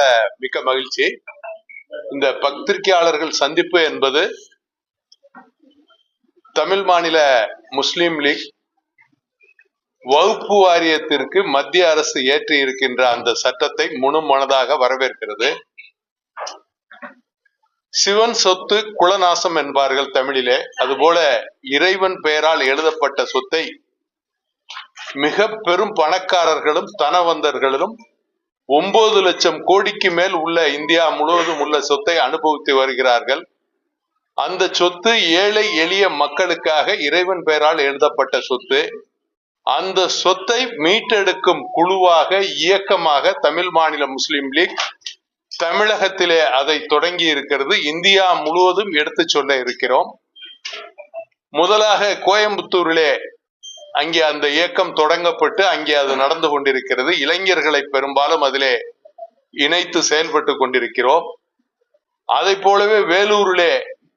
சந்திக்கிறதுல மிக்க மகிழ்ச்சி. இந்த பத்திரிகையாளர்கள் சந்திப்பு என்பது தமிழ் மாநில முஸ்லிம் லீக் வகுப்பு வாரியத்திற்கு மத்திய அரசு ஏற்றி இருக்கின்ற அந்த சட்டத்தை முழு மனதாக வரவேற்கிறது. சிவன் சொத்து குலநாசம் என்பார்கள் தமிழிலே. அதுபோல இறைவன் பெயரால் எழுதப்பட்ட சொத்தை மிக பெரும் பணக்காரர்களும் தனவந்தர்களும் 9 லட்சம் கோடிக்கு மேல் உள்ள இந்தியா முழுவதும் உள்ள சொத்தை அனுபவித்து வருகிறார்கள். அந்த சொத்து ஏழை எளிய மக்களுக்காக இறைவன் பெயரால் எழுதப்பட்ட சொத்து. அந்த சொத்தை மீட்டெடுக்கும் குழுவாக இயக்கமாக தமிழ் மாநில முஸ்லிம் லீக் தமிழகத்திலே அதை தொடங்கி இருக்கிறது. இந்தியா முழுவதும் எடுத்து சொல்ல இருக்கிறோம். முதலாக கோயம்புத்தூரிலே அங்கே அந்த இயக்கம் தொடங்கப்பட்டு அங்கே அது நடந்து கொண்டிருக்கிறது. இளைஞர்களை பெரும்பாலும் அதிலே இணைத்து செயல்பட்டு கொண்டிருக்கிறோம். அதை போலவே வேலூரிலே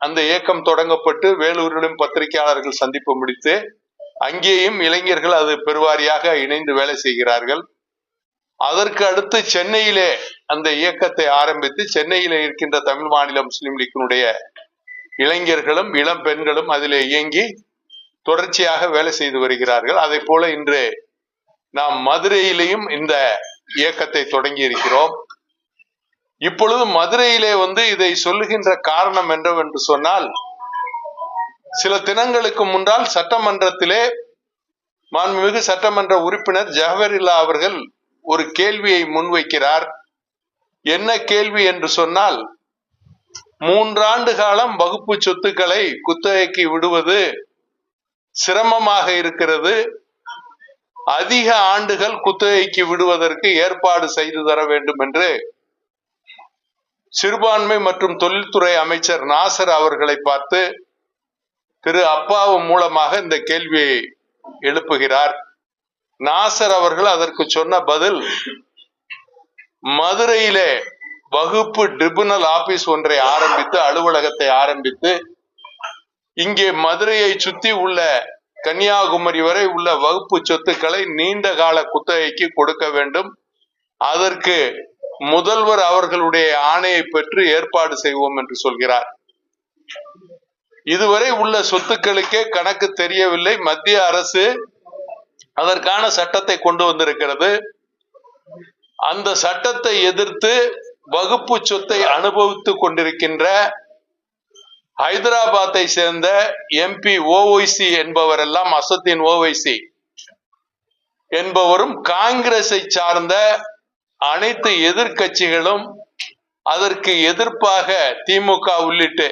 அந்த இயக்கம் தொடங்கப்பட்டு வேலூரிலும் பத்திரிகையாளர்கள் சந்திப்பு முடித்து அங்கேயும் இளைஞர்கள் அது பெருவாரியாக இணைந்து வேலை செய்கிறார்கள். அதற்கு அடுத்து சென்னையிலே அந்த இயக்கத்தை ஆரம்பித்து சென்னையிலே இருக்கின்ற தமிழ் மாநில முஸ்லிம் லீக்கினுடைய இளைஞர்களும் இளம் பெண்களும் அதிலே இயங்கி தொடர்ச்சியாக வேலை செய்து வருகிறார்கள். அதை போல இன்று நாம் மதுரையிலேயும் இந்த இயக்கத்தை தொடங்கி இருக்கிறோம். இப்பொழுது மதுரையிலே இதை சொல்லுகின்ற காரணம் என்னவென்று சொன்னால், சில தினங்களுக்கு முன்னால் சட்டமன்றத்திலே மாண்புமிகு சட்டமன்ற உறுப்பினர் ஜவஹரில்லா அவர்கள் ஒரு கேள்வியை முன்வைக்கிறார். என்ன கேள்வி என்று சொன்னால், 3 ஆண்டு காலம் வகுப்பு சொத்துக்களை குத்தகைக்கு விடுவது சிரமமாக இருக்கிறது. அதிக ஆண்டுகள் குத்தகைக்கு விடுவதற்கு ஏற்பாடு செய்து தர வேண்டும் என்று சிறுபான்மை மற்றும் தொழில்துறை அமைச்சர் நாசர் அவர்களை பார்த்து திரு அப்பாவு மூலமாக இந்த கேள்வியை எழுப்புகிறார். நாசர் அவர்கள் அதற்கு சொன்ன பதில், மதுரையிலே வகுப்பு ட்ரிபுனல் ஆபீஸ் ஒன்றை ஆரம்பித்து அலுவலகத்தை ஆரம்பித்து இங்கே மதுரையை சுத்தி உள்ள கன்னியாகுமரி வரை உள்ள வகுப்பு சொத்துக்களை நீண்ட கால குத்தகைக்கு கொடுக்க வேண்டும். அதற்கு முதல்வர் அவர்களுடைய ஆணையை பெற்று ஏற்பாடு செய்வோம் என்று சொல்கிறார். இதுவரை உள்ள சொத்துக்களுக்கே கணக்கு தெரியவில்லை. மத்திய அரசு அதற்கான சட்டத்தை கொண்டு வந்திருக்கிறது. அந்த சட்டத்தை எதிர்த்து வகுப்பு சொத்தை அனுபவித்துக் கொண்டிருக்கின்ற ஹைதராபாத்தை சேர்ந்த MP ஓவைசி என்பவர் எல்லாம், அசத்தின் ஓவைசி என்பவரும் காங்கிரஸை சார்ந்த அனைத்து எதிர்கட்சிகளும் அதற்கு எதிர்ப்பாக திமுக உள்ளிட்டு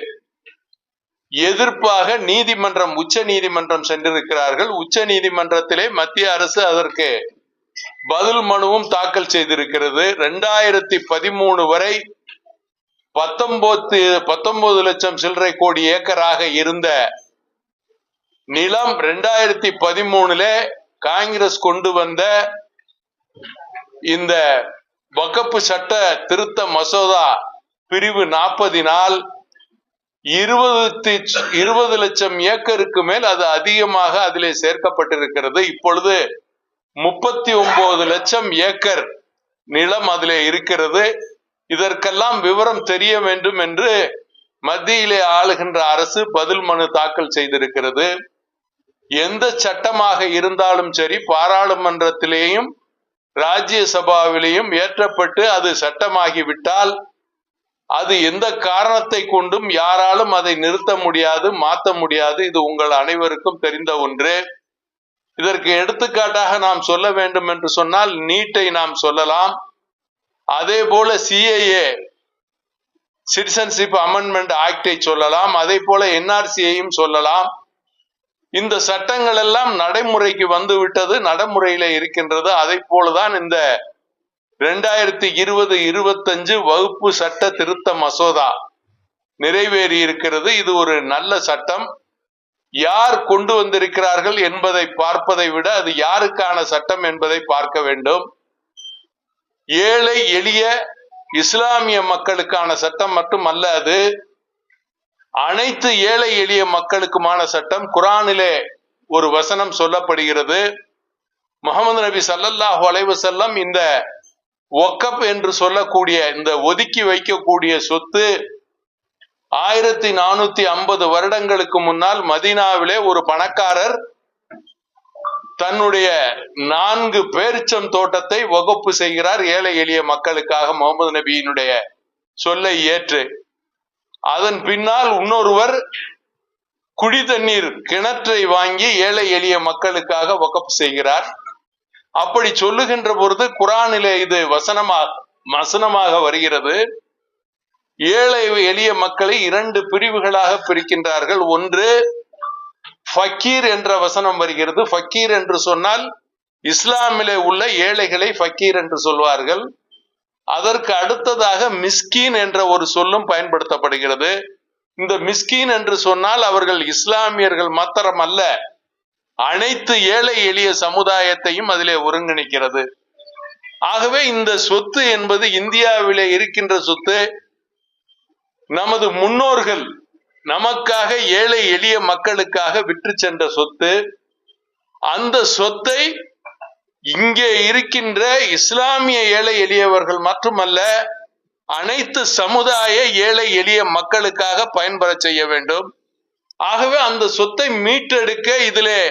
எதிர்ப்பாக நீதிமன்றம் உச்ச நீதிமன்றம் சென்றிருக்கிறார்கள். உச்ச நீதிமன்றத்திலே மத்திய அரசு அதற்கு பதில் மனுவும் தாக்கல் செய்திருக்கிறது. 2013 வரை 19 லட்சம் சில்லறை கோடி ஏக்கராக இருந்த நிலம் 2013 காங்கிரஸ் கொண்டு வந்த இந்த வக்ஃப் சட்ட திருத்த மசோதா பிரிவு 40 20 லட்சம் ஏக்கருக்கு மேல் அது அதிகமாக அதிலே சேர்க்கப்பட்டிருக்கிறது. இப்பொழுது 39 லட்சம் ஏக்கர் நிலம் அதிலே இருக்கிறது. இதற்கெல்லாம் விவரம் தெரிய வேண்டும் என்று மத்தியிலே ஆளுகின்ற அரசு பதில் மனு தாக்கல் செய்திருக்கிறது. எந்த சட்டமாக இருந்தாலும் சரி, பாராளுமன்றத்திலேயும் ராஜ்யசபாவிலேயும் ஏற்றப்பட்டு அது சட்டமாகிவிட்டால் அது எந்த காரணத்தை கொண்டும் யாராலும் அதை நிறுத்த முடியாது, மாற்ற முடியாது. இது உங்கள் அனைவருக்கும் தெரிந்த ஒன்று. இதற்கு எடுத்துக்காட்டாக நாம் சொல்ல வேண்டும் என்று சொன்னால் நீட்டை நாம் சொல்லலாம். அதே போல CAA சிட்டிசன்ஷிப் அமெண்ட்மெண்ட் ஆக்டை சொல்லலாம். அதே போல NRCயையும் சொல்லலாம். இந்த சட்டங்கள் எல்லாம் நடைமுறைக்கு வந்துவிட்டது, நடைமுறையில இருக்கின்றது. அதை போலதான் இந்த 2020-25 வகுப்பு சட்ட திருத்த மசோதா நிறைவேறி இருக்கிறது. இது ஒரு நல்ல சட்டம். யார் கொண்டு வந்திருக்கிறார்கள் என்பதை பார்ப்பதை விட அது யாருக்கான சட்டம் என்பதை பார்க்க வேண்டும். ஏழை எளிய இஸ்லாமிய மக்களுக்கான சட்டம் மட்டுமல்ல, அது அனைத்து ஏழை எளிய மக்களுக்குமான சட்டம். குர்ஆனிலே ஒரு வசனம் சொல்லப்படுகிறது. முஹம்மது நபி ஸல்லல்லாஹு அலைஹி வஸல்லம் இந்த ஒக்கப் என்று சொல்லக்கூடிய இந்த ஒதுக்கி வைக்கக்கூடிய சொத்து 1450 வருடங்களுக்கு முன்னால் மதீனாவிலே ஒரு பணக்காரர் தன்னுடைய 4 பேரிச்சம் தோட்டத்தை வகுப்பு செய்கிறார் ஏழை எளிய மக்களுக்காக முகமது நபியினுடைய சொல்லை ஏற்று. அதன் பின்னால் இன்னொருவர் குடி தண்ணீர் கிணற்றை வாங்கி ஏழை எளிய மக்களுக்காக வகுப்பு செய்கிறார். அப்படி சொல்லுகின்ற பொழுது குர்ஆனிலே இது வசனமாக வருகிறது. ஏழை எளிய மக்களை 2 பிரிவுகளாக பிரிக்கின்றார்கள். ஒன்று ஃபக்கீர் என்ற வசனம் வருகிறது. ஃபக்கீர் என்று சொன்னால் இஸ்லாமிலே உள்ள ஏழைகளை ஃபக்கீர் என்று சொல்வார்கள். அதற்கு அடுத்ததாக மிஸ்கீன் என்ற ஒரு சொல்லும் பயன்படுத்தப்படுகிறது. இந்த மிஸ்கீன் என்று சொன்னால் அவர்கள் இஸ்லாமியர்கள் மாத்திரமல்ல, அனைத்து ஏழை எளிய சமுதாயத்தையும் அதிலே ஒருங்கிணைக்கிறது. ஆகவே இந்த சொத்து என்பது இந்தியாவிலே இருக்கின்ற சொத்து. நமது முன்னோர்கள் நமக்காக ஏழை எளிய மக்களுக்காக விற்று சென்ற சொத்து. அந்த சொத்தை இங்கே இருக்கின்ற இஸ்லாமிய ஏழை எளியவர்கள் மட்டுமல்ல, அனைத்து சமுதாய ஏழை எளிய மக்களுக்காக பயன்பெற செய்ய வேண்டும். ஆகவே அந்த சொத்தை மீட்டெடுக்க இதிலே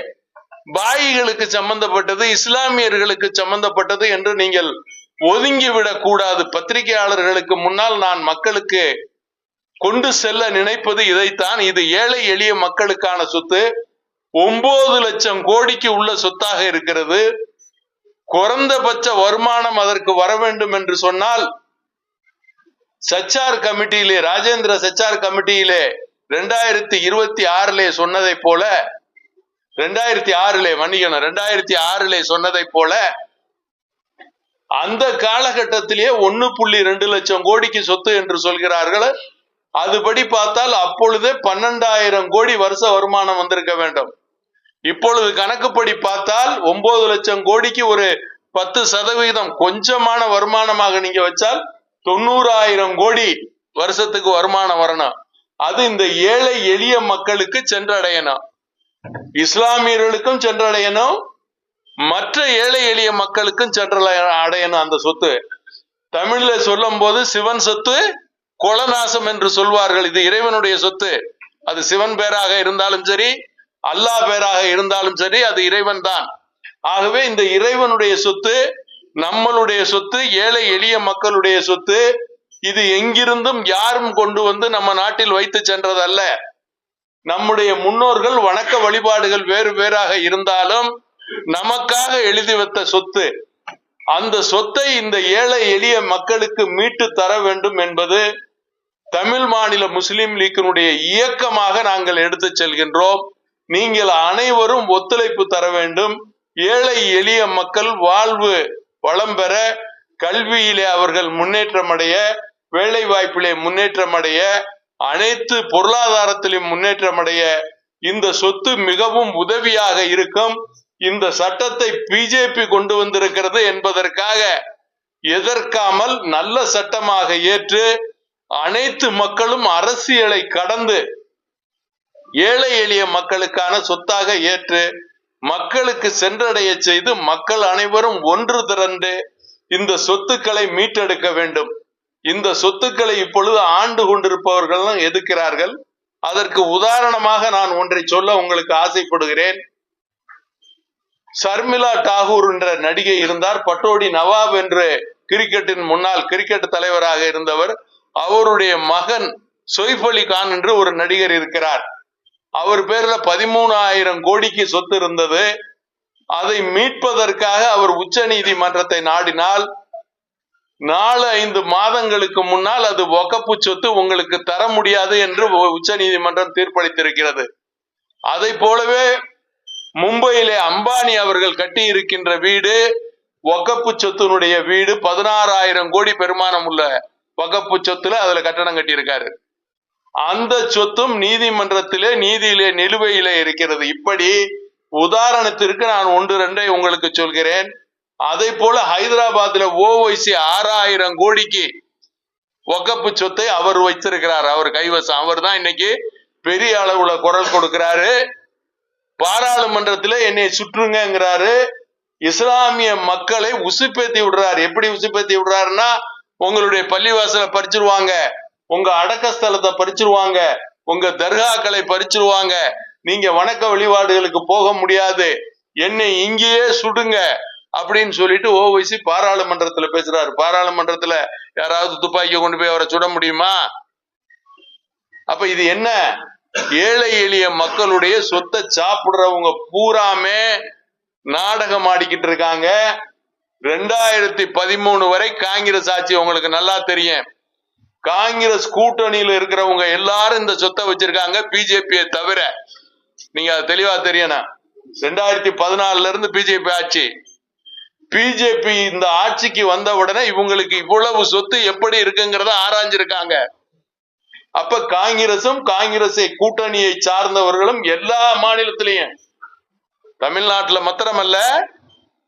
பாயிகளுக்கு சம்பந்தப்பட்டது, இஸ்லாமியர்களுக்கு சம்பந்தப்பட்டது என்று நீங்கள் ஒதுங்கிவிடக் கூடாது. பத்திரிகையாளர்களுக்கு முன்னால் நான் மக்களுக்கு கொண்டு செல்ல நினைப்பது இதைத்தான். இது ஏழை எளிய மக்களுக்கான சொத்து. 9 லட்சம் கோடிக்கு உள்ள சொத்தாக இருக்கிறது. குறைந்தபட்ச வருமானம் அதற்கு வர வேண்டும் என்று சொன்னால் சச்சார் கமிட்டியிலே, ராஜேந்திர சச்சார் கமிட்டியிலே 2026 சொன்னதை போல, 2006 சொன்னதை போல அந்த காலகட்டத்திலேயே 1.2 லட்சம் கோடிக்கு சொத்து என்று சொல்கிறார்கள். அதுபடி பார்த்தால் அப்பொழுதே 12,000 கோடி வருஷ வருமானம் வந்திருக்க வேண்டும். இப்பொழுது கணக்குப்படி பார்த்தால் 9 லட்சம் கோடிக்கு ஒரு 10% கொஞ்சமான வருமானமாக நீங்க வச்சால் 90,000 கோடி வருஷத்துக்கு வருமானம் வரணும். அது இந்த ஏழை எளிய மக்களுக்கு சென்றடையணும், இஸ்லாமியர்களுக்கும் சென்றடையணும், மற்ற ஏழை எளிய மக்களுக்கும் சென்றடையணும். அந்த சொத்து தமிழ்ல சொல்லும் போது சிவன் சொத்து கொலநாசம் என்று சொல்வார்கள். இது இறைவனுடைய சொத்து. அது சிவன் பேராக இருந்தாலும் சரி, அல்லாஹ் பேராக இருந்தாலும் சரி, அது இறைவன் தான். ஆகவே இந்த இறைவனுடைய சொத்து நம்மளுடைய சொத்து, ஏழை எளிய மக்களுடைய சொத்து. இது எங்கிருந்தும் யாரும் கொண்டு வந்து நம்ம நாட்டில் வைத்து சென்றதல்ல. நம்முடைய முன்னோர்கள் வணக்க வழிபாடுகள் வேறு வேறாக இருந்தாலும் நமக்காக எழுதி வைத்த சொத்து. அந்த சொத்தை இந்த ஏழை எளிய மக்களுக்கு மீட்டு தர வேண்டும் என்பது தமிழ் மாநில முஸ்லிம் லீக்கினுடைய இயக்கமாக நாங்கள் எடுத்து செல்கின்றோம். நீங்கள் அனைவரும் ஒத்துழைப்பு தர வேண்டும். ஏழை எளிய மக்கள் வாழ்வு வளம் பெற, கல்வியிலே அவர்கள் முன்னேற்றம் அடைய, வேலை வாய்ப்பிலே முன்னேற்றம் அடைய, அனைத்து பொருளாதாரத்திலும் முன்னேற்றம் அடைய இந்த சொத்து மிகவும் உதவியாக இருக்கும். இந்த சட்டத்தை பிஜேபி கொண்டு வந்திருக்கிறது என்பதற்காக எதிர்க்காமல் நல்ல சட்டமாக ஏற்று அனைத்து மக்களும் அரசியலை கடந்து ஏழை எளிய மக்களுக்கான சொத்தாக ஏற்று மக்களுக்கு சென்றடைய செய்து மக்கள் அனைவரும் ஒன்று திரண்டு இந்த சொத்துக்களை மீட்டெடுக்க வேண்டும். இந்த சொத்துக்களை இப்பொழுது ஆண்டு கொண்டிருப்பவர்கள் எதிர்க்கிறார்கள். அதற்கு உதாரணமாக நான் ஒன்றை சொல்ல உங்களுக்கு ஆசைப்படுகிறேன். ஷர்மிளா டாகூர் என்ற நடிகை இருந்தார். பட்டோடி நவாப் என்று கிரிக்கெட்டின் முன்னாள் கிரிக்கெட் தலைவராக இருந்தவர். அவருடைய மகன் சொய்ஃப் அலி கான் என்று ஒரு நடிகர் இருக்கிறார். அவர் பேர்ல 13,000 கோடிக்கு சொத்து இருந்தது. அதை மீட்பதற்காக அவர் உச்ச நீதிமன்றத்தை நாடினால் 4-5 மாதங்களுக்கு முன்னால் அது வக்ஃப் சொத்து, உங்களுக்கு தர முடியாது என்று உச்ச நீதிமன்றம் தீர்ப்பளித்திருக்கிறது. அதை போலவே மும்பையிலே அம்பானி அவர்கள் கட்டி இருக்கின்ற வீடு வக்ஃப் சொத்தினுடைய வீடு 16,000 கோடி பெருமானம் உள்ள வக்ஃப் சொத்துல அதுல கட்டடம் கட்டியிருக்காரு. அந்த சொத்தும் நீதியிலே நிலுவையிலே இருக்கிறது. இப்படி உதாரணத்திற்கு நான் 1-2 உங்களுக்கு சொல்கிறேன். அதை போல ஹைதராபாத்ல ஓவைசி 6,000 கோடிக்கு வக்ஃப் சொத்தை அவர் வைத்திருக்கிறார், அவர் கைவசம். அவர் தான் இன்னைக்கு பெரிய அளவுல குரல் கொடுக்கிறாரு. பாராளுமன்றத்தில் என்னை சுற்றுங்கிறாரு. இஸ்லாமிய மக்களை உசுப்பேத்தி விடுறாரு. எப்படி உசுப்பேத்தி விடுறாருன்னா, உங்களுடைய பள்ளிவாசலை பறிச்சிருவாங்க, உங்க அடக்கஸ்தலத்தை பறிச்சிருவாங்க, உங்க தர்காக்களை பறிச்சிருவாங்க, நீங்க வணக்க வழிபாடுகளுக்கு போக முடியாது, என்னை இங்கேயே சுடுங்க அப்படின்னு சொல்லிட்டு ஓவைசி பாராளுமன்றத்துல பேசுறாரு. பாராளுமன்றத்துல யாராவது துப்பாக்கி கொண்டு போய் அவரை சுட முடியுமா? அப்ப இது என்ன? ஏழை எளிய மக்களுடைய சொத்தை சாப்பிடுறவங்க பூராமே நாடகம் ஆடிக்கிட்டு இருக்காங்க. 2013 வரை காங்கிரஸ் ஆட்சி உங்களுக்கு நல்லா தெரியும். காங்கிரஸ் கூட்டணியில் இருக்கிறவங்க எல்லாரும் இந்த சொத்தை வச்சிருக்காங்க, பிஜேபியை தவிர. நீங்க அது தெளிவா தெரியணும். 2014 இருந்து பிஜேபி ஆட்சி. பிஜேபி இந்த ஆட்சிக்கு வந்த உடனே இவங்களுக்கு இவ்வளவு சொத்து எப்படி இருக்குங்கிறத ஆராய்ஞ்சிருக்காங்க. அப்ப காங்கிரசும் காங்கிரஸை கூட்டணியை சார்ந்தவர்களும் எல்லா மாநிலத்திலையும், தமிழ்நாட்டில் மாத்திரமல்ல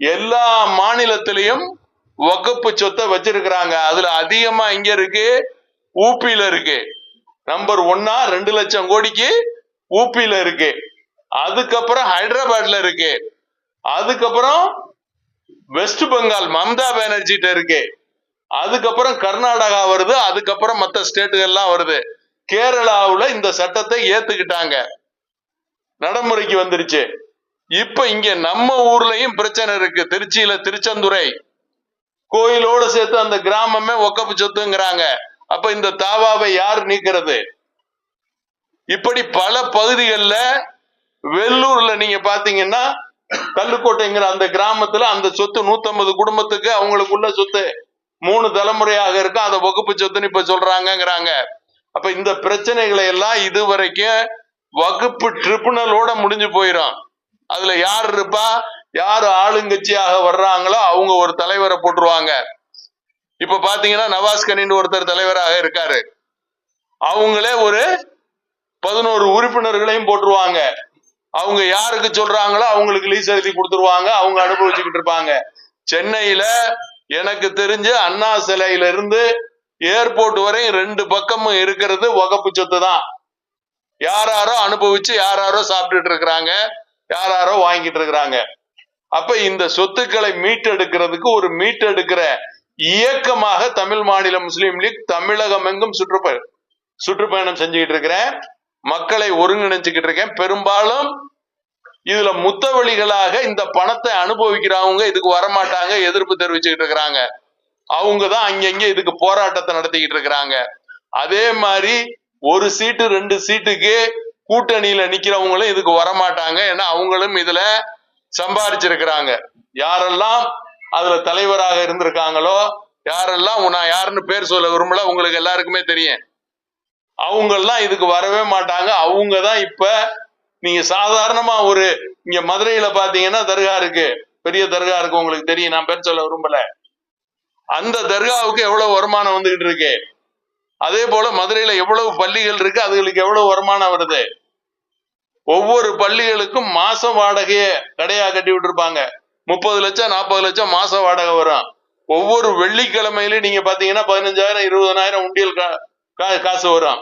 எல்லா மாநிலத்திலையும் வகுப்பு சொத்தை வச்சிருக்கிறாங்க. அதுல அதிகமா இங்க இருக்கு, ஊபியில இருக்கு. நம்பர் 1 2 லட்சம் கோடிக்கு ஊபியில இருக்கு. அதுக்கப்புறம் ஹைதராபாத்ல இருக்கு. அதுக்கப்புறம் வெஸ்ட் பெங்கால் மம்தா பானர்ஜிட்ட இருக்கு. அதுக்கப்புறம் கர்நாடகா வருது. அதுக்கப்புறம் மற்ற ஸ்டேட்டுகள்லாம் வருது. கேரளாவுல இந்த சட்டத்தை ஏத்துக்கிட்டாங்க, நடைமுறைக்கு வந்துருச்சு. இப்ப இங்க நம்ம ஊர்லயும் பிரச்சனை இருக்கு. திருச்சியில திருச்செந்துறை கோயிலோட சேர்த்து அந்த கிராமமே ஒக்கப்பு சொத்துங்கிறாங்க. அப்ப இந்த தாவாவை யார் நீக்கிறது? இப்படி பல பகுதிகளில், வெள்ளூர்ல நீங்க பாத்தீங்கன்னா கல்லுக்கோட்டைங்கிற அந்த கிராமத்துல அந்த சொத்து 150 குடும்பத்துக்கு அவங்களுக்குள்ள சொத்து 3 தலைமுறையாக இருக்கு. அதை வகுப்பு சொத்துன்னு இப்ப சொல்றாங்கிறாங்க. அப்ப இந்த பிரச்சனைகளை எல்லாம் இதுவரைக்கும் வகுப்பு ட்ரிபுனலோட முடிஞ்சு போயிடும். அதுல யார் இருப்பா? யாரு ஆளுங்கட்சியாக வர்றாங்களோ அவங்க ஒரு தலைவரை போட்டுருவாங்க. இப்ப பாத்தீங்கன்னா நவாஸ் கனின்னு ஒருத்தர் தலைவராக இருக்காரு. அவங்களே ஒரு 11 உறுப்பினர்களையும் போட்டுருவாங்க. அவங்க யாருக்கு சொல்றாங்களோ அவங்களுக்கு லீஸ் எழுதி கொடுத்துருவாங்க. அவங்க அனுபவிச்சுக்கிட்டு இருப்பாங்க. சென்னையில எனக்கு தெரிஞ்சு அண்ணா சிலையில இருந்து ஏர்போர்ட் வரை 2 பக்கமும் இருக்கிறது வகுப்பு சொத்து தான். யாராரோ அனுபவிச்சு யாராரோ சாப்பிட்டுட்டு இருக்கிறாங்க, யாராரோ வாங்கிட்டு இருக்கிறாங்க. அப்ப இந்த சொத்துக்களை மீட்டெடுக்கிறதுக்கு ஒரு மீட்டெடுக்கிற இயக்கமாக தமிழ் மாநில முஸ்லீம் லீக் தமிழகம் எங்கும் சுற்றுப்பயணம் செஞ்சுக்கிட்டு இருக்கிறேன். மக்களை ஒருங்கிணைச்சுக்கிட்டு இருக்கேன். பெரும்பாலும் இதுல முத்தவழிகளாக இந்த பணத்தை அனுபவிக்கிறவங்க இதுக்கு வரமாட்டாங்க, எதிர்ப்பு தெரிவிச்சுக்கிட்டு இருக்கிறாங்க. அவங்கதான் அங்கங்க இதுக்கு போராட்டத்தை நடத்திக்கிட்டு இருக்கிறாங்க. அதே மாதிரி 1 சீட்டு 2 சீட்டுக்கு கூட்டணியில நிக்கிறவங்களும் இதுக்கு வரமாட்டாங்க. ஏன்னா அவங்களும் இதுல சம்பாதிச்சிருக்கிறாங்க. யாரெல்லாம் அதுல தலைவராக இருந்திருக்காங்களோ, யாரெல்லாம் நான் யாருன்னு பேர் சொல்ல விரும்பல, உங்களுக்கு எல்லாருக்குமே தெரியும். அவங்கெல்லாம் இதுக்கு வரவே மாட்டாங்க. அவங்கதான் இப்ப நீங்க சாதாரணமா ஒரு இங்க மதுரையில பாத்தீங்கன்னா தர்கா இருக்கு, பெரிய தர்கா இருக்கு, உங்களுக்கு தெரியும், நான் பேர் சொல்ல விரும்பல. அந்த தர்காவுக்கு எவ்வளவு வருமானம் வந்துகிட்டு இருக்கு. அதே போல மதுரையில எவ்வளவு பள்ளிகள் இருக்கு, அதுகளுக்கு எவ்வளவு வருமானம் வருது. ஒவ்வொரு பள்ளிகளுக்கும் மாச வாடகைய கடையா கட்டி விட்டுருப்பாங்க. 30 லட்சம் 40 லட்சம் மாச வாடகை வரும். ஒவ்வொரு வெள்ளிக்கிழமையிலும் நீங்க பாத்தீங்கன்னா 15,000 20,000 உண்டியல் காசு வரும்.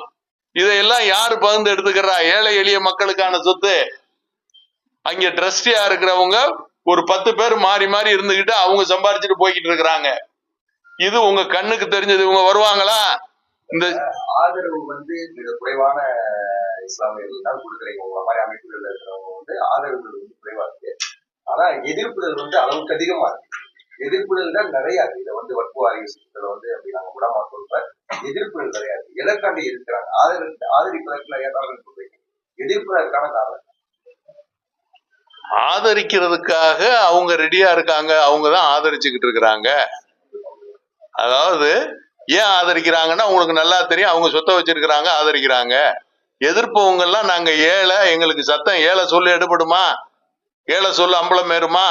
இதையெல்லாம் யாரு பகிர்ந்து எடுத்துக்கிறா? ஏழை எளிய மக்களுக்கான சொத்து. அங்க ட்ரஸ்டியா இருக்கிறவங்க ஒரு 10 பேர் மாறி மாறி இருந்துகிட்டு அவங்க சம்பாரிச்சுட்டு போய்கிட்டு இருக்கிறாங்க. இது உங்க கண்ணுக்கு தெரிஞ்சது. இவங்க வருவாங்களா? இந்த ஆதரவு மிக குறைவான இஸ்லாமியர்கள் தான் கொடுக்குறீங்க. உங்களை மாதிரி அமைப்புகள் இருக்கிறவங்க ஆதரவுகள் குறைவா இருக்கு. ஆனா எதிர்ப்புகள் அளவுக்கு அதிகமா இருக்கு. எதிர்ப்புகள் தான் நிறைய இருக்கு. இதை வற்புவாரி அப்படி நாங்க விடாம சொல்ற எதிர்ப்புகள் நிறைய இருக்கு. எதற்காண்டி இருக்கிறாங்க? ஆதரிப்பதற்கு ஏதாவது சொல்றீங்க, எதிர்ப்பதற்கான காரணம் ஆதரிக்கிறதுக்காக அவங்க ரெடியா இருக்காங்க. அவங்கதான் ஆதரிச்சுக்கிட்டு இருக்கிறாங்க. அதாவது ஏன் ஆதரிக்கிறாங்கன்னா உங்களுக்கு நல்லா தெரியும். அவங்க சொத்தை வச்சிருக்கிறாங்க, ஆதரிக்கிறாங்க. எதிர்ப்பவங்க எல்லாம் நாங்க ஏழை, எங்களுக்கு சத்தம் ஏழை சொல்லு எடுபடுமா, ஏழை சொல்லு அம்பலம் ஏறுமா,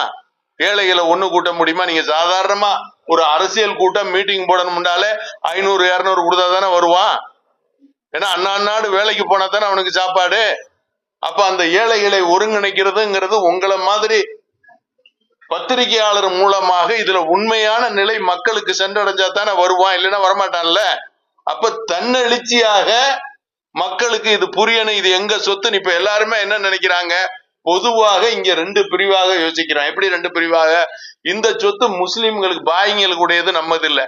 ஏழைகளை ஒண்ணு கூட்ட முடியுமா? நீங்க சாதாரணமா ஒரு அரசியல் கூட்டம் மீட்டிங் போடணும்னாலே 500 200 கொடுத்தா தானே வருவான். ஏன்னா அண்ணாடு வேலைக்கு போனா தானே அவனுக்கு சாப்பாடு. அப்ப அந்த ஏழைகளை ஒருங்கிணைக்கிறதுங்கிறது உங்களை மாதிரி பத்திரிகையாளர் மூலமாக இதுல உண்மையான நிலை மக்களுக்கு சென்றடைஞ்சா தானே வருவான், இல்லைன்னா வரமாட்டான்ல. அப்ப தன்னெழுச்சியாக மக்களுக்கு இது புரியணும், இது எங்க சொத்துன்னு. இப்ப எல்லாருமே என்ன நினைக்கிறாங்க, பொதுவாக இங்க ரெண்டு பிரிவாக யோசிக்கிறோம். எப்படி ரெண்டு பிரிவாக? இந்த சொத்து முஸ்லிம்களுக்கு பாய்ங்களுக்கு உடையது, நம்மது இல்ல.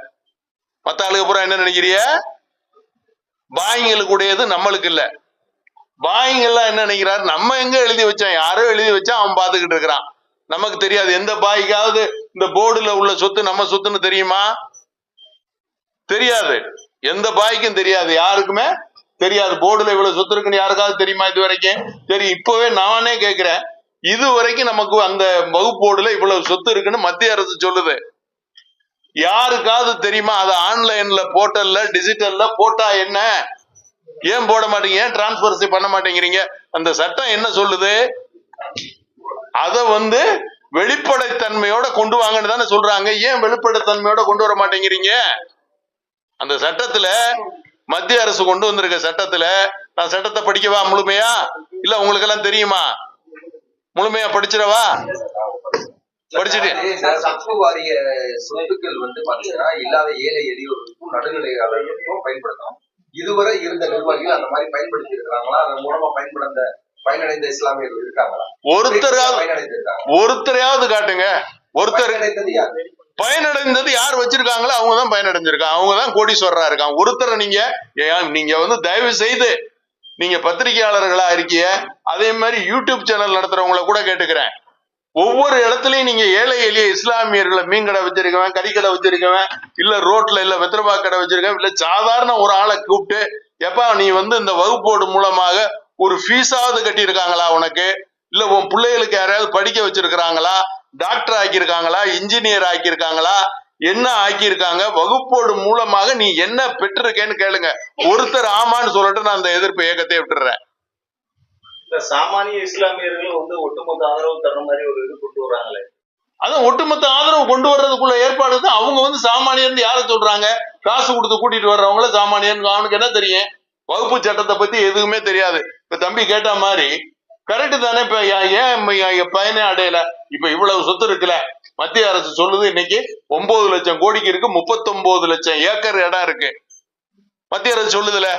மத்த ஆளுக்கு பூரா என்ன நினைக்கிறிய? பாய்ங்களுக்கு உடையது, நம்மளுக்கு இல்ல. பாய்ங்க எல்லாம் என்ன நினைக்கிறாரு, நம்ம எங்க எழுதி வச்சோம், யாரோ எழுதி வச்சா அவன் பாத்துக்கிட்டு இருக்கிறான், நமக்கு தெரியாது. எந்த பாய்க்காவது இந்த போர்டுல உள்ள சொத்து நம்ம சொத்துன்னு தெரியுமா? தெரியாது. எந்த பாய்க்கும் தெரியாது, யாருக்குமே தெரியாது. போர்டுல இவ்வளவு சொத்து இருக்குன்னு யாருக்காவது தெரியுமா இது வரைக்கும்? தெரியும். இப்பவே நானே கேட்கிறேன், இது வரைக்கும் நமக்கு அந்த வகுப்போர்டுல இவ்வளவு சொத்து இருக்குன்னு மத்திய அரசு சொல்லுது, யாருக்காவது தெரியுமா? அது ஆன்லைன்ல போர்ட்டல்ல டிஜிட்டல்ல போட்டா என்ன? ஏன் போட மாட்டீங்க? ஏன் டிரான்ஸ்பரன்சி பண்ண மாட்டேங்கிறீங்க? அந்த சட்டம் என்ன சொல்லுது? அத வெளிப்படைத்தன்மையோட கொண்டு வாங்கன்னு தானே சொல்றாங்க. ஏன் வெளிப்படைத்தன்மையோட கொண்டு வர மாட்டேங்கிறீங்க? அந்த சட்டத்துல, மத்திய அரசு கொண்டு வந்திருக்க சட்டத்துல, நான் சட்டத்தை படிக்கவா முழுமையா? இல்ல உங்களுக்கு எல்லாம் தெரியுமா? முழுமையா படிச்சிடவா? படிச்சுட்டு சத்ரு வாரிய சொத்துக்கள் பாத்தீங்கன்னா இல்லாத ஏழை எளியோருக்கும் நடுநிலையாளர்களுக்கும் பயன்படுத்தணும். இதுவரை இருந்த நிர்வாகிகள் அந்த மாதிரி பயன்படுத்தி இருக்கிறாங்களா? அதன் மூலமா பயனடைந்த இஸ்லாமியர்கள் இருக்காங்களா? ஒருத்தரையாவது காட்டுங்க. ஒருத்தர் பயனடைந்தது யார் வச்சிருக்காங்களோ அவங்கதான் பயனடைஞ்சிருக்காங்க, அவங்கதான் கோடீஸ்வரரா இருக்காங்க. ஒருத்தரை நீங்க தயவு செய்து, நீங்க பத்திரிகையாளர்களா இருக்கிய, அதே மாதிரி யூடியூப் சேனல் நடத்துறவங்களை கூட கேட்டுக்கிறேன், ஒவ்வொரு இடத்துலயும் நீங்க ஏழை எளிய இஸ்லாமியர்களை மீன் கடை வச்சிருக்கவன், கறிக்கடை வச்சிருக்கவன், இல்ல ரோட்ல இல்ல வெத்தரபா கடை வச்சிருக்கவன், இல்ல சாதாரண ஒரு ஆளை கூப்பிட்டு, எப்பா நீ இந்த வகுப்போடு மூலமாக ஒரு ஃபீஸாவது கட்டி இருக்காங்களா உனக்கு? இல்ல உன் பிள்ளைகளுக்கு யாரையாவது படிக்க வச்சிருக்கிறாங்களா? டாக்டர் ஆக்கியிருக்காங்களா? இன்ஜினியர் ஆக்கியிருக்காங்களா? என்ன ஆக்கியிருக்காங்க? வகுப்போடு மூலமாக நீ என்ன பெற்றிருக்கேன்னு கேளுங்க. ஒருத்தர் ஆமான்னு சொல்லட்டு நான் அந்த எதிர்ப்பு இயக்கத்தை விட்டுறேன். சாமானிய இஸ்லாமியர்கள் ஒட்டுமொத்த ஆதரவு தர மாதிரி ஒரு இது கொண்டு வராங்களே, அதான் ஒட்டுமொத்த ஆதரவு கொண்டு வர்றதுக்குள்ள ஏற்பாடு தான். அவங்க சாமானியர்னு யார சொல்றாங்க? காசு கொடுத்து கூட்டிட்டு வர்றவங்கள சாமானியன். அவனுக்கு என்ன தெரியும்? வகுப்பு சட்டத்தை பத்தி எதுவுமே தெரியாது. இப்ப தம்பி கேட்ட மாதிரி கரெக்ட் தானே? இப்ப ஏன் பயனே அடையல? இப்ப இவ்வளவு சொத்து இருக்குல்ல, மத்திய அரசு சொல்லுது இன்னைக்கு 9 லட்சம் கோடிக்கு இருக்கு, 39 லட்சம் ஏக்கர் இடம் இருக்கு, மத்திய அரசு சொல்லுதுல.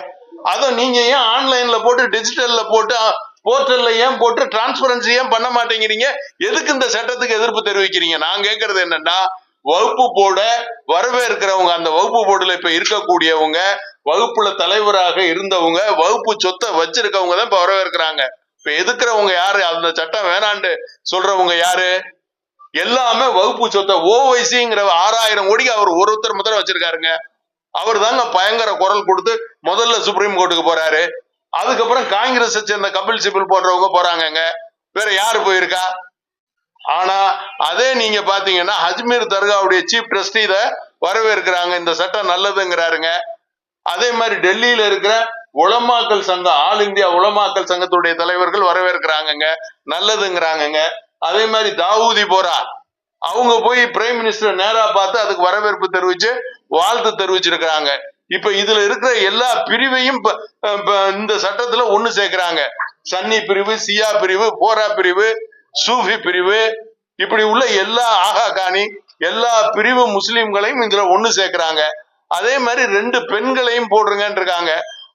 அத நீங்க ஏன் ஆன்லைன்ல போட்டு டிஜிட்டல்ல போட்டு போர்ட்டல்ல ஏன் போட்டு டிரான்ஸ்பரன்சி ஏன் பண்ண மாட்டேங்கிறீங்க? எதுக்கு இந்த சட்டத்துக்கு எதிர்ப்பு தெரிவிக்கிறீங்க? நான் கேட்கறது என்னன்னா, வகுப்பு போர்ட வரவேற்கிறவங்க, அந்த வகுப்பு போர்டுல இப்ப இருக்கக்கூடியவங்க, வகுப்புல தலைவராக இருந்தவங்க, வகுப்பு சொத்தை வச்சிருக்கவங்க தான் இப்ப வரவேற்கிறாங்க. இப்ப எதுக்குறவங்க யாரு? அந்த சட்டம் வேணாண்டு சொல்றவங்க யாரு? எல்லாமே வகுப்பு சொத்தை. ஓவைசிங்கிற 6000 கோடிக்கு அவர் ஒருத்தர் முதல்ல வச்சிருக்காருங்க. அவர் தாங்க பயங்கர குரல் கொடுத்து முதல்ல சுப்ரீம் கோர்ட்டுக்கு போறாரு. அதுக்கப்புறம் காங்கிரஸ் சேர்ந்த கபில் சிபில் போன்றவங்க போறாங்க. வேற யாரு போயிருக்கா? ஆனா அதே நீங்க பாத்தீங்கன்னா அஜ்மீர் தர்காவுடைய சீஃப் ட்ரஸ்டி இத வரவேற்கிறாங்க, இந்த சட்டம் நல்லதுங்கிறாருங்க. அதே மாதிரி டெல்லியில இருக்கிற உலமாக்கல் சங்கம், ஆல் இந்தியா உலமாக்கல் சங்கத்துடைய தலைவர்கள் வரவேற்கிறாங்க, நல்லதுங்கிறாங்க. அதே மாதிரி தாவூதி போரா அவங்க போய் பிரைம் மினிஸ்டர் நேரா பார்த்து அதுக்கு வரவேற்பு தெரிவிச்சு வாழ்த்து தெரிவிச்சிருக்கிறாங்க. இப்ப இதுல இருக்கிற எல்லா பிரிவையும் இந்த சட்டத்துல ஒண்ணு சேர்க்கிறாங்க. சன்னி பிரிவு, சியா பிரிவு, போரா பிரிவு, சூஃபி பிரிவு, இப்படி உள்ள எல்லா ஆகா காணி எல்லா பிரிவு முஸ்லிம்களையும் இதுல ஒண்ணு சேர்க்கிறாங்க. அதே மாதிரி 2 பெண்களையும் போடுறங்கன்னு இருக்காங்க.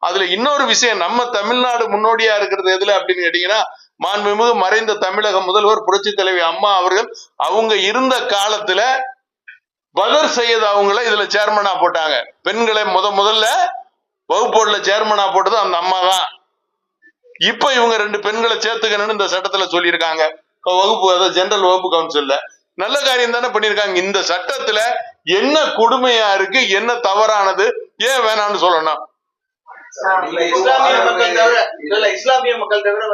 அதுல இன்னொரு விஷயம், நம்ம தமிழ்நாடு முன்னோடியா இருக்கிறது எதுல அப்படின்னு கேட்டீங்கன்னா, மாண்புமிகு மறைந்த தமிழக முதல்வர் புரட்சி தலைவி அம்மா அவர்கள் அவங்க இருந்த காலத்துல பதர் சையத் அவங்கள இதுல சேர்மனா போட்டாங்க. பெண்களை முதல்ல வகுப்போர்டுல சேர்மனா போட்டது அந்த அம்மா தான். இப்ப இவங்க 2 பெண்களை சேர்த்துக்கணும்னு இந்த சட்டத்துல சொல்லியிருக்காங்க. வகுப்பு, அதாவது ஜெனரல் வகுப்பு கவுன்சில்ல. நல்ல காரியம் தானே பண்ணிருக்காங்க. இந்த சட்டத்துல என்ன கொடுமையா இருக்கு, என்ன தவறானது, ஏன் வேணாம்னு சொல்லணும்? இஸ்லாமிய மக்கள் தவிர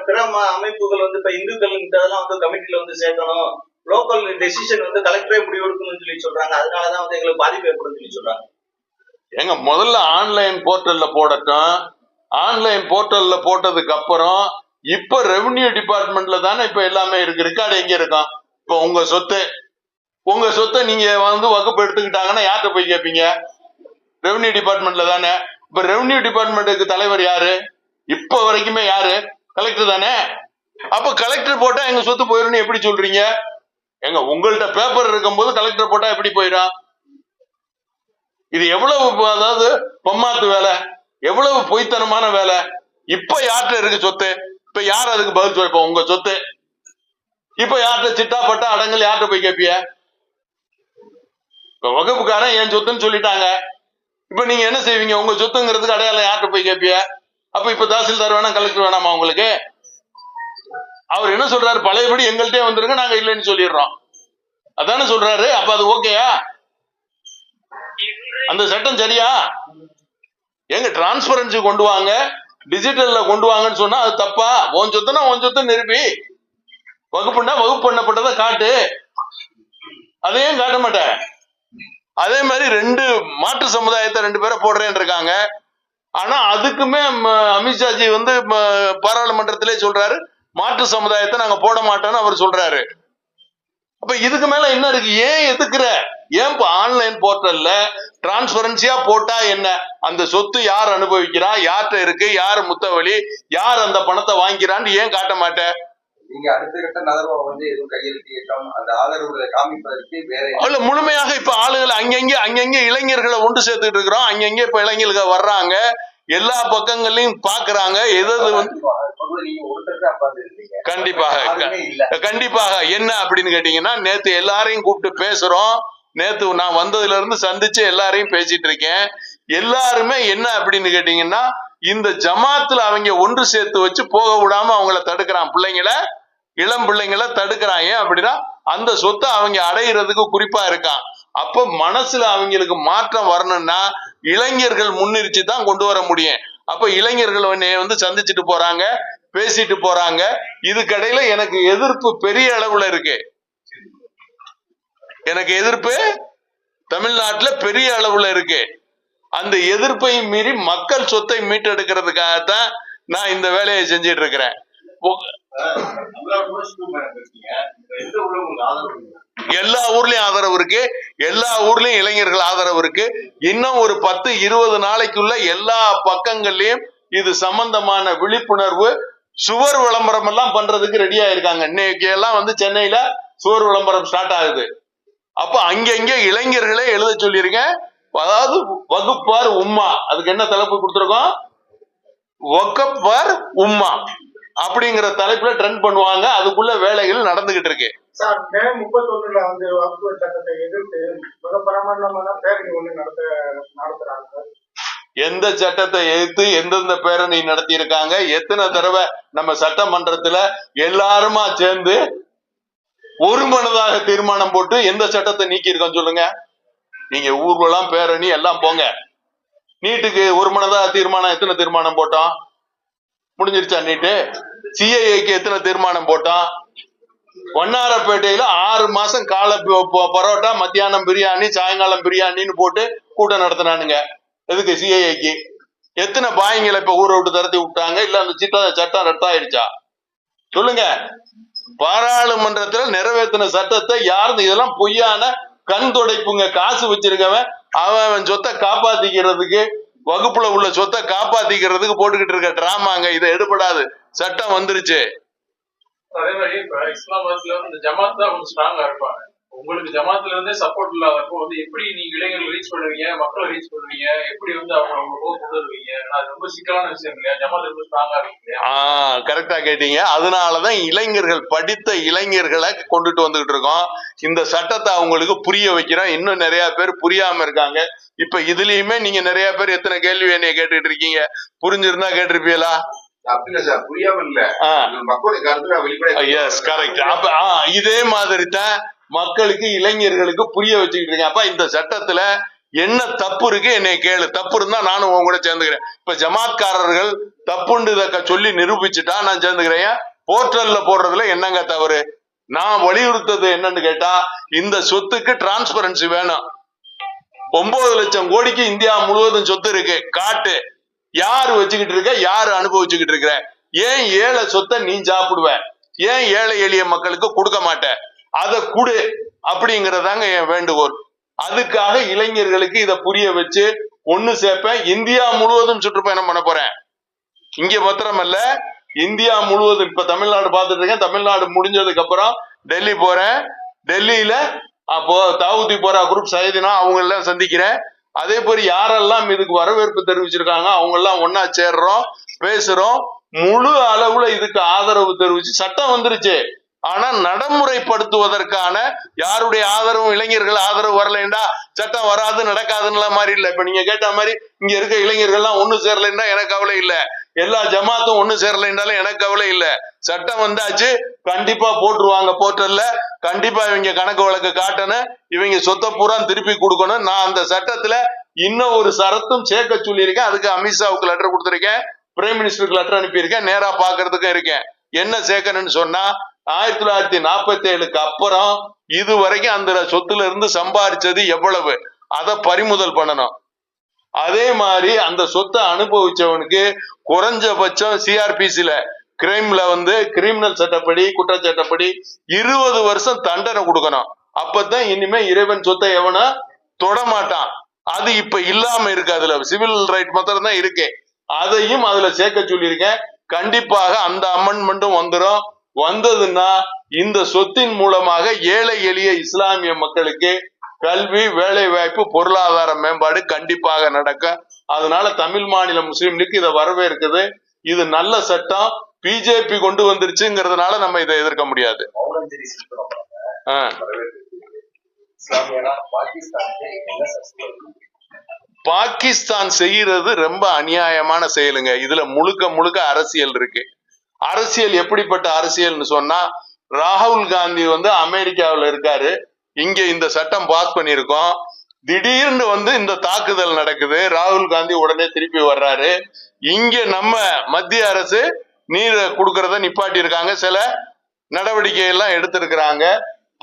பிற அமைப்புகள் இப்ப இந்துக்கள் கமிட்டில சேர்க்கணும், லோக்கல் டெசிஷன் கலெக்டரே முடிவெடுக்கணும்னு சொல்லி சொல்றாங்க. அதனாலதான் எங்களுக்கு பாதிப்பு ஏற்படும் சொல்லி சொல்றாங்க. எங்க முதல்ல ஆன்லைன் போர்ட்டல்ல போடட்டும். ஆன்லைன் போர்ட்டல்ல போட்டதுக்கு அப்புறம் இப்ப ரெவன்யூ டிபார்ட்மெண்ட்ல தானே இப்ப எல்லாமே இருக்கு. ரெக்கார்டு எங்க இருக்கும்? இப்ப உங்க சொத்தை நீங்க வகுப்பு எடுத்துக்கிட்டாங்கன்னா யார்கிட்ட போய் கேட்பீங்க? ரெவன்யூ டிபார்ட்மெண்ட்ல தானே. இப்ப ரெவன்யூ டிபார்ட்மெண்ட்டுக்கு தலைவர் யாரு? இப்ப வரைக்குமே யாரு? கலெக்டர் தானே. அப்ப கலெக்டர் போட்டா எங்க சொத்து போயிடும் எப்படி சொல்றீங்க? எங்க உங்கள்ட்ட பேப்பர் இருக்கும் போது கலெக்டர் போட்டா எப்படி போயிடும்? இது எவ்வளவு, அதாவது பொம்மாத்து வேலை, எவ்வளவு பொய்த்தனமான வேலை. இப்ப யார்கிட்ட இருக்கு சொத்து? இப்ப யார் அதுக்கு பதில் சொல்ல? உங்க சொத்து இப்ப யார்கிட்ட சிட்டா பட்டா அடங்கல் யார்கிட்ட போய் கேட்பிய? இப்ப வகுப்புக்காரன் என் சொத்துன்னு சொல்லிட்டாங்க. இப்ப நீங்க என்ன செய்வீங்க? உங்க சொத்துங்கிறதுக்கு அடையாளம் யார்கிட்ட போய் கேட்பிய? அப்ப இப்ப தாசில்தார் வேணாம், கலெக்டர் வேணாமா உங்களுக்கு? அவர் என்ன சொல்றாரு? பழையபடி எங்கள்கிட்டயே வந்துருங்க, நாங்க இல்லைன்னு சொல்லிடுறோம். அதானே சொல்றாரு. அப்ப அது ஓகேயா? அந்த சட்டம் சரியா? எங்க டிரான்ஸ்பரன்சி கொண்டு வாங்க, டிஜிட்டல்ல கொண்டு வாங்கன்னு சொன்னா அது தப்பா? உன் சொத்துனா உன் சொத்து நிரூபி, வகுப்புன்னா வகுப்பு பண்ணப்பட்டதை காட்டு. அதையும் காட்ட மாட்டேன். அதே மாதிரி ரெண்டு மாற்று சமுதாயத்தை 2 பேரை போடுறேன்னு இருக்காங்க. ஆனா அதுக்குமே அமித்ஷாஜி வந்து பாராளுமன்றத்திலே சொல்றாரு, மாற்று சமுதாயத்தை நாங்க போட மாட்டோம்னு அவர் சொல்றாரு. அப்ப இதுக்கு மேல என்ன இருக்கு? ஏன் எதுக்குற? ஏன் ஆன்லைன் போர்ட்டல்ல டிரான்ஸ்பரன்சியா போட்டா என்ன? அந்த சொத்து யார் அனுபவிக்கிறா, யார்கிட்ட இருக்கு, யார் முத்தவழி, யார் அந்த பணத்தை வாங்கிக்கிறான்னு ஏன் காட்ட மாட்டேன்? நீங்க அடுத்த கட்ட நகர்வை வந்து எதுவும் கையெழுத்து இயக்கம் அந்த ஆதரவுகளை காமிப்பதற்கு வேற முழுமையாக இப்ப ஆளுகளை அங்கங்க இளைஞர்களை ஒன்று சேர்த்துட்டு இருக்கிறோம். அங்கங்க இப்ப இளைஞர்கள் வர்றாங்க, எல்லா பக்கங்களையும் பாக்குறாங்க. கண்டிப்பாக என்ன அப்படின்னு கேட்டீங்கன்னா, நேத்து எல்லாரையும் கூப்பிட்டு பேசுறோம். நேத்து நான் வந்ததுல இருந்து சந்திச்சு எல்லாரையும் பேசிட்டு இருக்கேன். எல்லாருமே என்ன அப்படின்னு கேட்டீங்கன்னா, இந்த ஜமாத்துல அவங்க ஒன்று சேர்த்து வச்சு போக விடாம அவங்கள தடுக்கிறான். இளம் பிள்ளைங்களை தடுக்கிறான். ஏன் அப்படின்னா, அந்த சொத்தை அவங்க அடையிறதுக்கு குறிப்பா இருக்கான். அப்ப மனசுல அவங்களுக்கு மாற்றம் வரணும்னா இளைஞர்கள் முன்னிறுத்தி தான் கொண்டு வர முடியும். அப்ப இளைஞர்கள் வந்து சந்திச்சுட்டு போறாங்க, பேசிட்டு போறாங்க. இதுக்கடையில எனக்கு எதிர்ப்பு பெரிய அளவுல இருக்கு. எனக்கு எதிர்ப்பு தமிழ்நாட்டுல பெரிய அளவுல இருக்கு. அந்த எதிர்ப்பையும் மீறி மக்கள் சொத்தை மீட்டெடுக்கிறதுக்காகத்தான் நான் இந்த வேலையை செஞ்சிட்டு இருக்கிறேன். எல்லா ஊர்லயும் ஆதரவு இருக்கு, எல்லா ஊர்லயும் இளைஞர்கள் ஆதரவு இருக்கு. இன்னும் ஒரு 10-20 நாளைக்குள்ள எல்லா பக்கங்கள்லயும் இது சம்பந்தமான விழிப்புணர்வு சுவர் விளம்பரம் எல்லாம் பண்றதுக்கு ரெடியா இருக்காங்க. இன்னைக்கு எல்லாம் வந்து சென்னையில சுவர் விளம்பரம் ஸ்டார்ட் ஆகுது. அப்ப அங்கங்க இளைஞர்களே எழுத சொல்லிருக்கேன். அதாவது வகுப்பார் உம்மா, அதுக்கு என்ன தலைப்பு கொடுத்திருக்கோம்? வகுப்பார் உம்மா அப்படிங்கிற தலைப்புல ட்ரெண்ட் பண்ணுவாங்க. அதுக்குள்ள வேலைகள் நடந்துகிட்டு இருக்கு. சார், மே 31 வந்து வகுப்பு சட்டத்தை எதிர்த்து மிக பிரமாண்டமான பேரணி ஒண்ணு நடத்துறாங்க. எந்த சட்டத்தை எதிர்த்து எந்தெந்த பேரணி நடத்தி இருக்காங்க? எத்தனை தடவை நம்ம சட்டமன்றத்துல எல்லாருமா சேர்ந்து ஒரு மனதாக தீர்மானம் போட்டு எந்த சட்டத்தை நீக்கி இருக்கோம் சொல்லுங்க. நீங்க ஊர்வலம் பேரணி எல்லாம் போங்க. நீட்டுக்கு ஒரு மனதாக தீர்மானம் எத்தனை தீர்மானம் போட்டோம்? முடிஞ்சிருச்சா நீட்டு? சிஐஏக்கு எத்தனை தீர்மானம் போட்டோம்? வண்ணாரப்பேட்டையில 6 மாசம் காலை பரோட்டா, மத்தியானம் பிரியாணி, சாயங்காலம் பிரியாணின்னு போட்டு கூட்டம் நடத்தினானுங்க. எதுக்கு? சிஐஏக்கு. எத்தனை பாய்ங்களை இப்ப ஊரை விட்டு தரத்தி விட்டாங்க? இல்ல அந்த சட்டம் ரத்தாயிருச்சா சொல்லுங்க. பாராளுமன்றத்துல நிறைவேற்றின சட்டத்தை யாரு? இதெல்லாம் பொய்யான கண் துடைப்புங்க. காசு வச்சிருக்கவன் அவன் சொத்தை காப்பாத்திக்கிறதுக்கு, வகுப்புல உள்ள சொத்தை காப்பாத்திக்கிறதுக்கு போட்டுக்கிட்டு இருக்க டிராமாங்க. இதை எடுபடாது. சட்டம் வந்துருச்சு. அதே மாதிரி இப்ப இஸ்லாமாபாத்ல இந்த ஜமாத் தான் கொஞ்சம் ஸ்ட்ராங்கா இருப்பாங்க. உங்களுக்கு ஜமாத்துல இருந்தே சப்போர்ட் இல்லாதப்போ வந்து எப்படி நீங்க இளைஞர்கள் ரீச் பண்ணுவீங்க, மக்களை ரீச் பண்ணுவீங்க, எப்படி வந்து அவங்க கொண்டு வருவீங்க? அது ரொம்ப சிக்கலான விஷயம் இல்லையா? ஜமாத் ரொம்ப ஸ்ட்ராங்கா இருக்கு இல்லையா? கரெக்டா கேட்டீங்க. அதனாலதான் இளைஞர்கள், படித்த இளைஞர்களை கொண்டுட்டு வந்துகிட்டு இருக்கோம். இந்த சட்டத்தை அவங்களுக்கு புரிய வைக்கிறோம். இன்னும் நிறைய பேர் புரியாம இருக்காங்க. இப்ப இதுலயுமே நீங்க நிறைய பேர் எத்தனை கேள்வி என்னைய கேட்டுட்டு இருக்கீங்க. புரிஞ்சிருந்தா கேட்டிருப்பீங்களா? புரியாம இல்ல, மக்களுடைய கருத்து வெளிப்படையா. இதே மாதிரி தான் மக்களுக்கு, இளைஞர்களுக்கு புரிய வச்சுக்கிட்டு இருக்கேன். அப்ப இந்த சட்டத்துல என்ன தப்பு இருக்கு என்னை கேளு. தப்பு இருந்தா நானும் உங்க கூட சேர்ந்துக்கிறேன். இப்ப ஜமாத்காரர்கள் தப்புண்டு இதை சொல்லி நிரூபிச்சுட்டா நான் சேர்ந்துக்கிறேன். போர்ட்டல்ல போடுறதுல என்னங்க தவறு? நான் வலியுறுத்தது என்னன்னு கேட்டா, இந்த சொத்துக்கு டிரான்ஸ்பரன்சி வேணும். 9 லட்சம் கோடிக்கு இந்தியா முழுவதும் சொத்து இருக்கு. காட்டு. யாரு வச்சுக்கிட்டு இருக்க? யாரு அனுபவிச்சுக்கிட்டு இருக்கிற? ஏன் ஏழை சொத்தை நீ சாப்பிடுவ? ஏன் ஏழை எளிய மக்களுக்கு கொடுக்க மாட்டேன்? அதை குடு அப்படிங்கறதாங்க என் வேண்டுகோள். அதுக்காக இளைஞர்களுக்கு இதை புரிய வச்சு ஒண்ணு சேர்ப்பேன். இந்தியா முழுவதும் சுற்றுப்பயணம் பண்ண போறேன். இங்க மாத்திரமல்ல, இந்தியா முழுவதும். இப்ப தமிழ்நாடு பார்த்துட்டு இருக்கேன். தமிழ்நாடு முடிஞ்சதுக்கு அப்புறம் டெல்லி போறேன். டெல்லியில அப்போ தாவூதி போரா குரூப் சைதினா அவங்க எல்லாம் சந்திக்கிறேன். அதே போல யாரெல்லாம் இதுக்கு வரவேற்பு தெரிவிச்சிருக்காங்க அவங்க எல்லாம் ஒன்னா சேர்றோம், பேசுறோம். முழு அளவுல இதுக்கு ஆதரவு தெரிவிச்சு சட்டம் வந்துருச்சு. ஆனா நடைமுறைப்படுத்துவதற்கான யாருடைய ஆதரவும் இளைஞர்கள் ஆதரவு வரலைன்னா சட்டம் வராது நடக்காதுன்னு மாதிரி இல்ல. இப்ப நீங்க கேட்ட மாதிரி இங்க இருக்க இளைஞர்கள்லாம் ஒண்ணு சேரலைன்னா எனக்கு கவலை இல்ல, எல்லா ஜமாத்தும் ஒண்ணு சேரலைன்னாலும் எனக்கு கவலை இல்ல. சட்டம் வந்தாச்சு, கண்டிப்பா போட்டுருவாங்க போர்ட்டல்ல, கண்டிப்பா இவங்க கணக்கு வழக்கு காட்டணும், இவங்க சொத்தை பூரா திருப்பி கொடுக்கணும். நான் அந்த சட்டத்துல இன்னும் ஒரு சரத்தும் சேர்க்க சொல்லியிருக்கேன். அதுக்கு அமித்ஷாவுக்கு லெட்டர் கொடுத்திருக்கேன், பிரைம் மினிஸ்டருக்கு லெட்டர் அனுப்பியிருக்கேன், நேரா பாக்குறதுக்கும் இருக்கேன். என்ன சேர்க்கணும்னு சொன்னா 1947க்கு அப்புறம் இது வரைக்கும் அந்த சொத்துல இருந்து சம்பாதிச்சது எவ்வளவு அதை பறிமுதல் பண்ணணும். அதே மாதிரி அந்த சொத்தை அனுபவிச்சவனுக்கு குறைஞ்சபட்சம் சிஆர்பிசில கிரைம்ல கிரிமினல் சட்டப்படி குற்றச்சட்டப்படி 20 வருஷம் தண்டனை கொடுக்கணும். அப்பதான் இனிமே இறைவன் சொத்தை எவனா தொடமாட்டான். அது இப்ப இல்லாம இருக்கு, அதுல சிவில் ரைட் மாத்திரம் தான் இருக்கு. அதையும் அதுல சேர்க்க சொல்லியிருக்கேன். கண்டிப்பாக அந்த அமெண்ட்மெண்ட்டும் வந்துடும். வந்ததுன்னா இந்த சொத்தின் மூலமாக ஏழை எளிய இஸ்லாமிய மக்களுக்கு கல்வி, வேலை வாய்ப்பு, பொருளாதார மேம்பாடு கண்டிப்பாக நடக்கும். அதனால தமிழ் மாநில முஸ்லீம் லீக் இதை வரவேற்குது. இது நல்ல சட்டம், பிஜேபி கொண்டு வந்துருச்சுங்கிறதுனால நம்ம இதை எதிர்க்க முடியாது. பாகிஸ்தான் செய்யறது ரொம்ப அநியாயமான செயலுங்க. இதுல முழுக்க முழுக்க அரசியல் இருக்கு. அரசியல் எப்படிப்பட்ட அரசியல்னு சொன்னா, ராகுல் காந்தி அமெரிக்காவில் இருக்காரு, இங்க இந்த சட்டம் பாஸ் பண்ணிருக்கோம், திடீர்னு இந்த தாக்குதல் நடக்குது, ராகுல் காந்தி உடனே திருப்பி வர்றாரு. இங்க நம்ம மத்திய அரசு நீர் கொடுக்கறத நிப்பாட்டி இருக்காங்க, சில நடவடிக்கை எல்லாம் எடுத்திருக்கிறாங்க.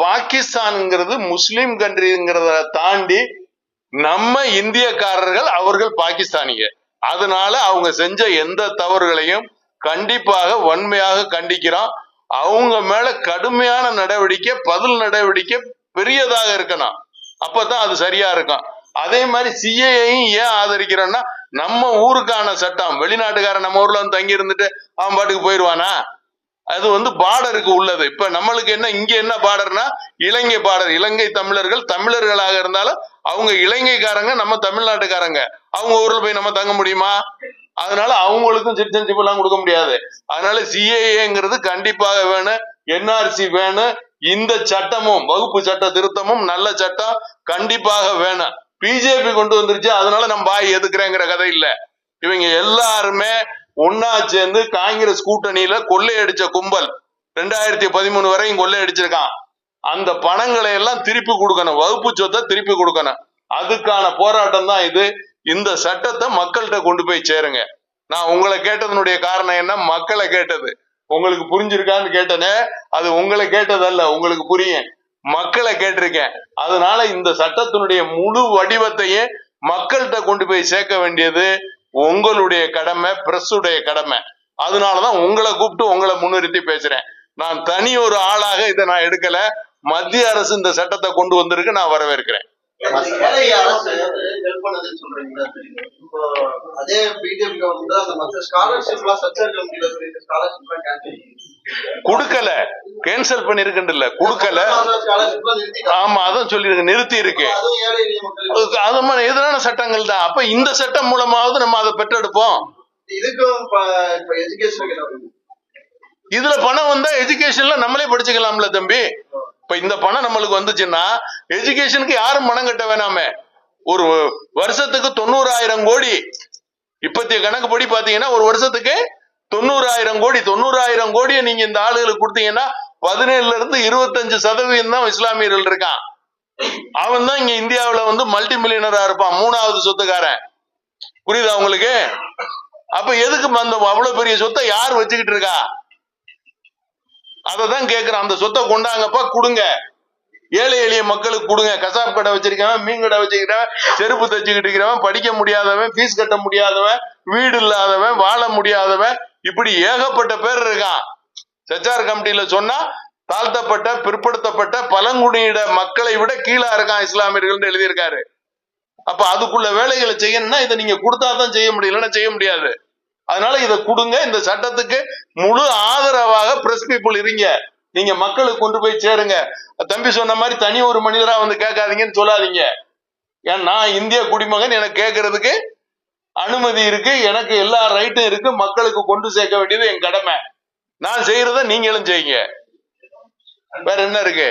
பாகிஸ்தான்ங்கிறது முஸ்லிம் கண்ட்ரிங்கிறத தாண்டி நம்ம இந்தியக்காரர்கள், அவர்கள் பாகிஸ்தானிய. அதனால அவங்க செஞ்ச எந்த தவறுகளையும் கண்டிப்பாக வன்மையாக கண்டிக்கிறோம். அவங்க மேல கடுமையான நடவடிக்கை, பதில் நடவடிக்கை பெரியதாக இருக்கணும், அப்பதான் அது சரியா இருக்கும். அதே மாதிரி சிஏஐயும் ஏன் ஆதரிக்கிறோம்னா, நம்ம ஊருக்கான சட்டம். வெளிநாட்டுக்காரன் நம்ம ஊர்ல தங்கி இருந்துட்டு அவன் பாட்டுக்கு போயிடுவானா? அது பார்டருக்கு உள்ளது. இப்ப நம்மளுக்கு என்ன, இங்க என்ன பார்டர்னா இலங்கை பார்டர். இலங்கை தமிழர்கள் தமிழர்களாக இருந்தாலும் அவங்க இலங்கைக்காரங்க, நம்ம தமிழ்நாட்டுக்காரங்க. அவங்க ஊர்ல போய் நம்ம தங்க முடியுமா? அதனால அவங்களுக்கும் சிட்டிசன்ஷிப் எல்லாம் கொடுக்க முடியாது. அதனால சிஏஏங்கிறது கண்டிப்பாக வேணும், என்ஆர்சி வேணும். இந்த சட்டமும் வகுப்பு சட்ட திருத்தமும் நல்ல சட்டம் கண்டிப்பாக வேணும். பிஜேபி கொண்டு வந்துருச்சு, அதனால நம்ம பாய் எதுக்குறேங்கிற கதை இல்ல. இவங்க எல்லாருமே ஒன்னா சேர்ந்து காங்கிரஸ் கூட்டணியில கொள்ளையடிச்ச கும்பல் 2013 வரையும் கொள்ளையடிச்சிருக்கான். அந்த பணங்களை எல்லாம் திருப்பி கொடுக்கணும், வகுப்பு சொத்தை திருப்பி கொடுக்கணும். அதுக்கான போராட்டம் தான் இது. இந்த சட்டத்தை மக்கள்கிட்ட கொண்டு போய் சேருங்க. நான் உங்களை கேட்டதனுடைய காரணம் என்ன, மக்களை கேட்டது. உங்களுக்கு புரிஞ்சிருக்கான்னு கேட்டனே, அது உங்களை கேட்டதல்ல, உங்களுக்கு புரியும், மக்களை கேட்டிருக்கேன். அதனால இந்த சட்டத்தினுடைய முழு வடிவத்தையே மக்கள்கிட்ட கொண்டு போய் சேர்க்க வேண்டியது உங்களுடைய கடமை, பிரஸ்ஸுடைய கடமை. அதனாலதான் உங்களை கூப்பிட்டு உங்களை முன்னிறுத்தி பேசுறேன். நான் தனி ஒரு ஆளாக இதை நான் எடுக்கல. மத்திய அரசு இந்த சட்டத்தை கொண்டு வந்திருக்கு, நான் வரவேற்கிறேன். குடுக்கல, கேன்சல் பண்ணிருக்கல, குடுக்கல. ஆமா, அதான் சொல்லிருக்கு, நிறுத்தி இருக்கு. அது மாதிரி எதிரான சட்டங்கள் தான். அப்ப இந்த சட்டம் மூலமாவது நம்ம அதை பெற்றெடுப்போம். இதுல பணம் வந்தா எஜுகேஷன்ல நம்மளே படிச்சுக்கலாம்ல தம்பி. இப்ப இந்த பணம் நம்மளுக்கு வந்துச்சுன்னா எஜுகேஷனுக்கு யாரும் பணம் கட்ட வேணாமே. ஒரு வருஷத்துக்கு 90,000 கோடி, இப்பத்திய கணக்குப்படி பாத்தீங்கன்னா ஒரு வருஷத்துக்கு 90,000 கோடி. 90,000 கோடியை நீங்க இந்த ஆளுகளுக்கு கொடுத்தீங்கன்னா 17ல இருந்து 25% தான் இஸ்லாமியர்கள் இருக்கான். அவன் தான் இங்க இந்தியாவில மல்டி மில்லியனரா இருப்பான், 3வது சொத்துக்காரன். புரியுதா உங்களுக்கு? அப்ப எதுக்கு அவ்வளவு பெரிய சொத்தை யார் வச்சுக்கிட்டு இருக்கா? அததான் கேக்குறான். அந்த சொத்தை கொண்டாங்கப்பா, கொடுங்க, ஏழை எளிய மக்களுக்கு கொடுங்க. கசாப் கடை வச்சிருக்கவன், மீன் கடை வச்சுக்கிறவன், செருப்பு தச்சுக்கிட்டு இருக்கிறவன், படிக்க முடியாதவன், ஃபீஸ் கட்ட முடியாதவன், வீடு இல்லாதவன், வாழ முடியாதவன், இப்படி ஏகப்பட்ட பேர் இருக்கான். சச்சார் கமிட்டியில சொன்னா தாழ்த்தப்பட்ட, பிற்படுத்தப்பட்ட, பழங்குடியிட மக்களை விட கீழே இருக்கான் இஸ்லாமியர்கள் எழுதியிருக்காரு. அப்ப அதுக்குள்ள வேலைகளை செய்யணும்னா இதை நீங்க கொடுத்தாதான் செய்ய முடியலன்னா செய்ய முடியாது. அதனால இதை கொடுங்க. இந்த சட்டத்துக்கு முழு ஆதரவாக பிரஸ் பீப்புள் இருங்க, நீங்க மக்களுக்கு கொண்டு போய் சேருங்க. தம்பி சொன்ன மாதிரி தனி ஒரு மனிதரா கேட்காதீங்கன்னு சொல்லாதீங்க. ஏன் நான் இந்திய குடிமகன், எனக்கு கேட்கறதுக்கு அனுமதி இருக்கு, எனக்கு எல்லா ரைட்டும் இருக்கு, மக்களுக்கு கொண்டு சேர்க்க வேண்டியது என் கடமை. நான் செய்யறத நீங்களும் செய்யுங்க. வேற என்ன இருக்கு?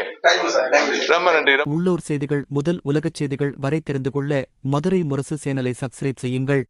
ரொம்ப நன்றி. உள்ளூர் செய்திகள் முதல் உலகச் செய்திகள் வரை தெரிந்து கொள்ள மதுரை முரசு சேனலை சப்ஸ்கிரைப் செய்யுங்கள்.